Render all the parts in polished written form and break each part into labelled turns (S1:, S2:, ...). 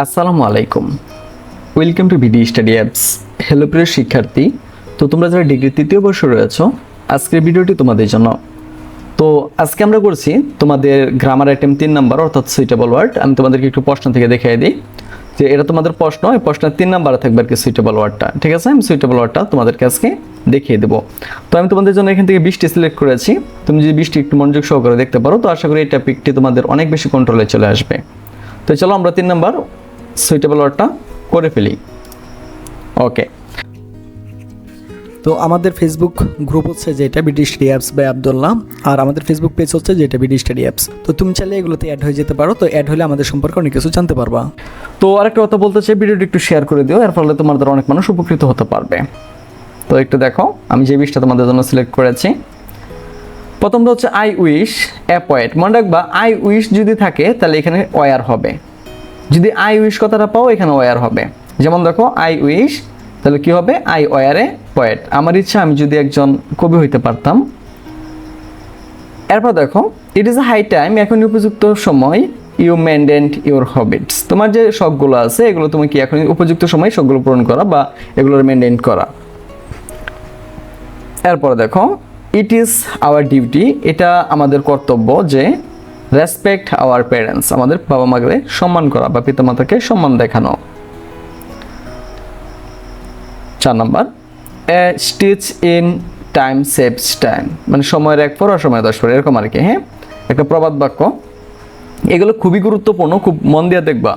S1: আসসালামু আলাইকুম, welcome to BD study apps. Hello প্রিয় শিক্ষার্থী, তো তোমরা যারা ডিগ্রি তৃতীয় বর্ষে রয়েছো, আজকের ভিডিওটি তোমাদের জন্য। তো আজকে আমরা করছি তোমাদের গ্রামার আইটেম 3 নাম্বার অর্থাৎ সুইটেবল ওয়ার্ড। আমি তোমাদেরকে একটু প্রশ্ন থেকে দেখিয়ে দিই যে এটা তোমাদের প্রশ্ন, এই প্রশ্নের 3 নাম্বারে থাকবে আর কি সুইটেবল ওয়ার্ডটা। ঠিক আছে, আমি সুইটেবল ওয়ার্ডটা তোমাদেরকে আজকে দেখিয়ে দেবো। তো আমি তোমাদের জন্য এখান থেকে 20টি সিলেক্ট করেছি। তুমি যদি 20টি একটু মনোযোগ সহকারে দেখতে পারো তো আশা করি এই টপিকটি তোমাদের অনেক বেশি কন্ট্রোলে চলে আসবে। তো চলো আমরা 3 নাম্বার সুইটেবল ওয়ার্ডটা করে ফেলি। ওকে,
S2: তো আমাদের ফেসবুক গ্রুপ হচ্ছে যেটা BD study apps by Abdullah, আর আমাদের ফেসবুক পেজ হচ্ছে যেটা বিডি স্টাডি অ্যাপস। তো তুমি চাইলে এগুলোতে অ্যাড হয়ে যেতে পারো, তো অ্যাড হলে আমাদের সম্পর্কে অনেক কিছু জানতে পারবা।
S1: তো আরেকটা কথা বলতে চাই, ভিডিওটি একটু শেয়ার করে দিও, এর ফলে তোমাদের অনেক মানুষ উপকৃত হতে পারবে। তো একটু দেখো আমি যে 20টা তোমাদের জন্য সিলেক্ট করেছি। প্রথমটা হচ্ছে আই উইশ এ পয়েট। মনে রাখবা আই উইশ যদি থাকে তাহলে এখানে ওয়ার হবে, যদি আই উইশ কথাটা পাও এখানে ওয়ার হবে। যেমন দেখো আই উইশ, তাহলে কি হবে? I were a poet. আমার ইচ্ছা আমি যদি একজন কবি হইতে পারতাম। এরপর দেখো it is a high time, এখন উপযুক্ত সময় ইউ মেনটেন ইউর হবিটস। তোমার যে শখগুলো আছে এগুলো তুমি কি এখন উপযুক্ত সময় শখগুলো পূরণ করা বা এগুলোর মেনটেন করা। এরপরে দেখো ইট ইজ আওয়ার ডিউটি, এটা আমাদের কর্তব্য যে রেসপেক্ট আওয়ার প্যারেন্টস, আমাদের বাবা মাকে সম্মান করা বা পিতামাতাকে সম্মান দেখানো। 4 number A stitch in time saves time, মানে সময়ের 1 পর অসময়ের 10 পর, এরকম আর কি। হ্যাঁ, একটা প্রবাদ বাক্য, এগুলো খুবই গুরুত্বপূর্ণ, খুব মন দিয়ে দেখবা।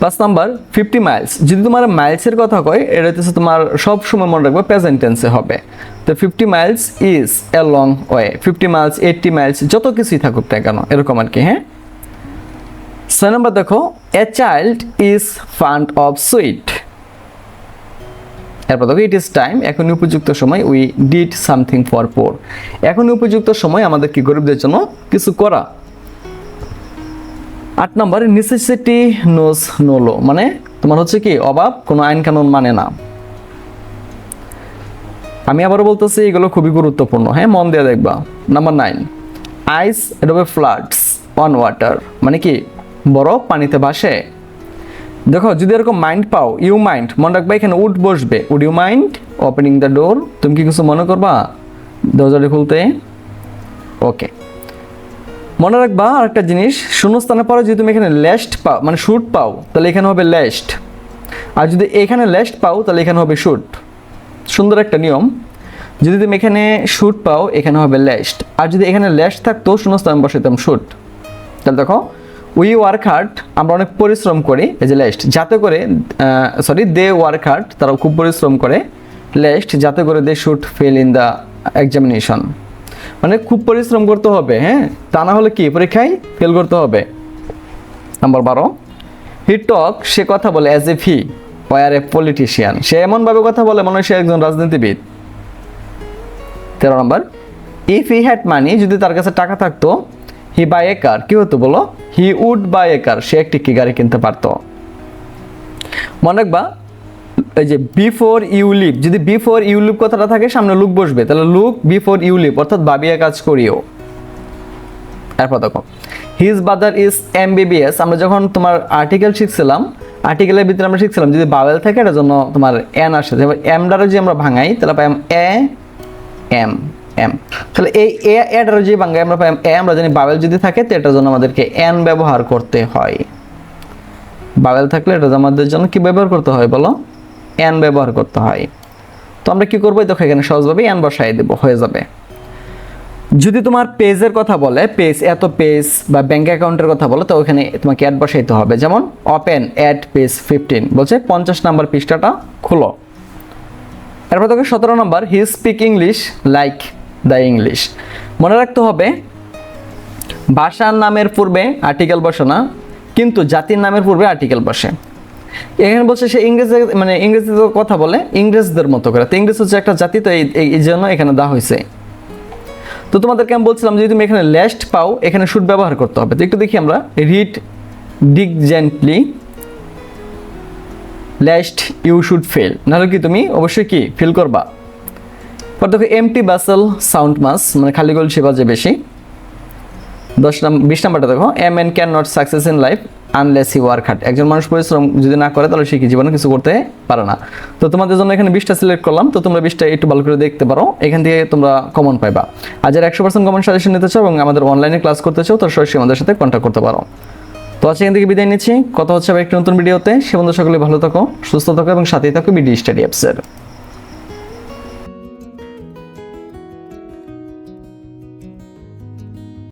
S1: 5 নাম্বার 50 মাইলস, যদি তোমার মাইলসের কথা কয় এটা হচ্ছে তোমার সব সময় মনে রাখবে প্রেজেন্ট টেন্সে হবে। তো 50 Miles is a long way, 50 Miles 80 Miles যত কিছুই থাকুক না কেন, এরকম আর কি। হ্যাঁ, 6 নাম্বার দেখো a child is fund of sweet. এরপর দেখো ইট ইজ টাইম, এখন উপযুক্ত সময় উই ডিড সামথিং ফর পোর, এখন উপযুক্ত সময় আমাদের কি গরিবদের জন্য কিছু করা। 8 number necessity knows no law, মানে তোমার হচ্ছে কি অভাব কোনো আইন কানুন মানে না। আমি আবারও বলতেছি এগুলো খুবই গুরুত্বপূর্ণ, হ্যাঁ মন দিয়ে দেখবা। নাম্বার 9 আইস এটা হবে ফ্লাডস অন ওয়াটার, মানে কি বরফ পানিতে ভাসে। দেখো যদি এরকম মাইন্ড পাও, ইউ মাইন্ড, মনে রাখবা এখানে উড বসবে, would you mind opening the door, তুমি কি কিছু মনে করবা দরজাটা খুলতে? ওকে, মনে রাখবা আরেকটা জিনিস, শূন্যস্থানের পরে যদি তুমি এখানে লেস্ট পাও মানে শুট পাও তাহলে এখানে হবে লেস্ট, আর যদি এখানে লেস্ট পাও তাহলে এখানে হবে শুট। সুন্দর একটা নিয়ম, যদি তুমি এখানে শুট পাও এখানে হবে লেস্ট, আর যদি এখানে লেস্ট থাকতো শূন্যস্থানে বসাইতাম শুট। তাহলে দেখো উই ওয়ার্ক হার্ড, আমরা অনেক পরিশ্রম করি, এই যে লেস্ট, যাতে করে দে ওয়ার্ক হার্ড, তারা খুব পরিশ্রম করে, লেস্ট যাতে করে they should fail in the examination, মানে খুব পরিশ্রম করতে হবে, হ্যাঁ তা না হলে কি পরীক্ষায় ফেল করতে হবে। নাম্বার 12 হি টক, সে কথা বলে as if he were a politician, সে এমনভাবে কথা বলে মনে হয় সে একজন রাজনীতিবিদ। 13 নম্বর ইফ হি হ্যাড মানি, যদি তার কাছে টাকা থাকতো, হি বাই এ কার, কি হতো বলো? হি উড বাই এ কার, সে একটি কি গাড়ি কিনতে পারতো। মনে রাখবা এই যে বিফোর ইউ লিভ, যদি বিফোর ইউ লিভ কথাটা থাকে সামনে লুক বসবে, তাহলে লুক বিফোর ইউ লিভ, অর্থাৎ ভাবিয়া কাজ করিও। এরপর দেখো হিজ ব্রাদার ইজ এমবিবিএস, আমরা যখন তোমার আর্টিকেল শিখছিলাম, আর্টিকেলের ভিতরে আমরা শিখছিলাম যদি বাওয়েল থাকে এটার জন্য তোমার এন আসে, যেমন এম দ্বারা যদি আমরা ভাঙাই তাহলে পাই এ এম এম, তাহলে এই এটার যে ভাঙাই আমরা পাই এ, আমরা জানি বাওয়েল যদি থাকে তো এটার জন্য আমাদেরকে এন ব্যবহার করতে হয়। বাওয়েল থাকলে এটা আমাদের জন্য কি ব্যবহার করতে হয় বলো? এন ব্যবহার করতে হয়। তো আমরা কি করবো? দেখো এখানে সহজভাবে এন বসাই দেবো, হয়ে যাবে। যদি তোমার পেজের কথা বলে, পেজ এত পেজ বা ব্যাংক অ্যাকাউন্টের কথা বলে, তো ওখানে তোমাকে অ্যাড বসাইতে হবে। যেমন ওপেন অ্যাট পেজ 15, বলছে 50 নাম্বার পৃষ্ঠাটা খুলো। এরপর দেখো 17 নম্বর he speak English like the English, মনে রাখতে হবে ভাষার নামের পূর্বে আর্টিকেল বসে না, কিন্তু জাতির নামের পূর্বে আর্টিকেল বসে। এখানে বলছে সে ইংরেজি, মানে ইংরেজিতে কথা বলে ইংরেজদের মতো করে, তো ইংরেজ হচ্ছে একটা জাতি, তো এই জন্য এখানে দেওয়া হয়েছে। তো তোমাদেরকে আমি বলছিলাম যদি তুমি এখানে লেস্ট পাও এখানে শুড ব্যবহার করতে হবে। তো একটু দেখি আমরা, read diligently lest you should fail, নাহলে কি তুমি অবশ্যই কি ফেল করবা। পর দেখো এমটি বাসেল সাউন্ড মাস, মানে খালি গল সে বাজে বেশি। 20 নাম্বারটা দেখো a man can not success in life unless he work hard. একজন মানুষ পরিশ্রম যদি না করে তাহলে সে কি জীবনে কিছু করতে পারে না। তো তোমাদের জন্য এখানে 20টা সিলেক্ট করলাম, তো তোমরা 20টা একটু ভালো করে দেখতে পারো, এখান থেকে তোমরা কমন পাইবা। আর যারা 100% কমন সাজেশন নিতে চাও এবং আমাদের অনলাইনে ক্লাস করতে চাও তো সরাসরি আমাদের সাথে কন্ট্যাক্ট করতে পারো। তো আজকে এখান থেকে বিদায় নিচ্ছি, কথা হচ্ছে আবার একটি নতুন ভিডিওতে। সে বন্ধু সকলে ভালো থাকো, সুস্থ থাকো এবং সাথেই থাকো বিডি স্টাডি অ্যাপসের।